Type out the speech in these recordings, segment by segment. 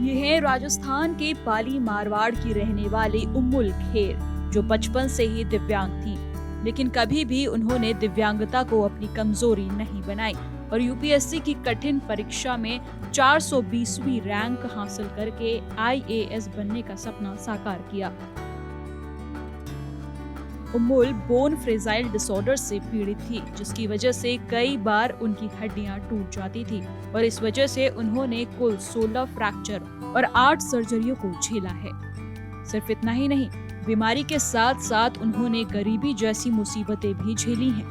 ये है राजस्थान के पाली मारवाड़ की रहने वाली उम्मुल खेर, जो बचपन से ही दिव्यांग थी, लेकिन कभी भी उन्होंने दिव्यांगता को अपनी कमजोरी नहीं बनाई और यूपीएससी की कठिन परीक्षा में 420वीं रैंक हासिल करके आईएएस बनने का सपना साकार किया। उम्मुल बोन फ्रेजाइल डिसऑर्डर से पीड़ित थी, जिसकी वजह से कई बार उनकी हड्डियां टूट जाती थी और इस वजह से उन्होंने कुल 16 फ्रैक्चर और 8 सर्जरियों को झेला है। सिर्फ इतना ही नहीं, बीमारी के साथ साथ उन्होंने गरीबी जैसी मुसीबतें भी झेली हैं।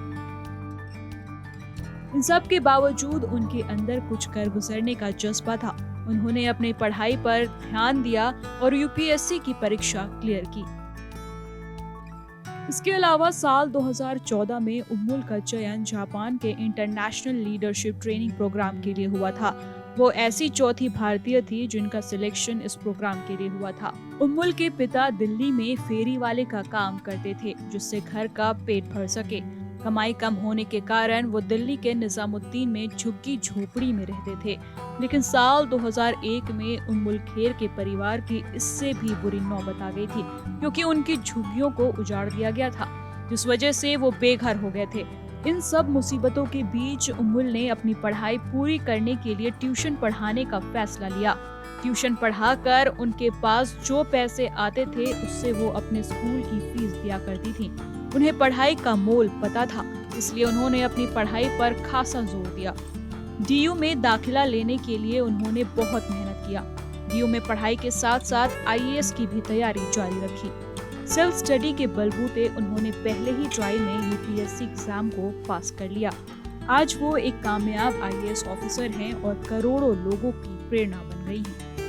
इन सब के बावजूद उनके अंदर कुछ कर गुजरने का जज्बा था। उन्होंने अपनी पढ़ाई पर ध्यान दिया और यूपीएससी की परीक्षा क्लियर की। इसके अलावा साल 2014 में उम्मुल का चयन जापान के इंटरनेशनल लीडरशिप ट्रेनिंग प्रोग्राम के लिए हुआ था। वो ऐसी चौथी भारतीय थी जिनका सिलेक्शन इस प्रोग्राम के लिए हुआ था। उम्मुल के पिता दिल्ली में फेरी वाले का काम करते थे, जिससे घर का पेट भर सके। कमाई कम होने के कारण वो दिल्ली के निजामुद्दीन में झुग्गी झोपड़ी में रहते थे, लेकिन साल 2001 में उम्मुल खेर के परिवार की इससे भी बुरी नौबत आ गई थी, क्योंकि उनकी झुग्गियों को उजाड़ दिया गया था, जिस वजह से वो बेघर हो गए थे। इन सब मुसीबतों के बीच उम्मुल ने अपनी पढ़ाई पूरी करने के लिए ट्यूशन पढ़ाने का फैसला लिया। ट्यूशन पढ़ाकर उनके पास जो पैसे आते थे उससे वो अपने स्कूल की फीस दिया करती थी। उन्हें पढ़ाई का मोल पता था, इसलिए उन्होंने अपनी पढ़ाई पर खासा जोर दिया। डीयू में दाखिला लेने के लिए उन्होंने बहुत मेहनत किया। डीयू में पढ़ाई के साथ साथ आईएएस की भी तैयारी जारी रखी। सेल्फ स्टडी के बलबूते उन्होंने पहले ही ट्रायल में यूपीएससी एग्जाम को पास कर लिया। आज वो एक कामयाब आईएएस ऑफिसर हैं और करोड़ों लोगों की प्रेरणा बन गई हैं।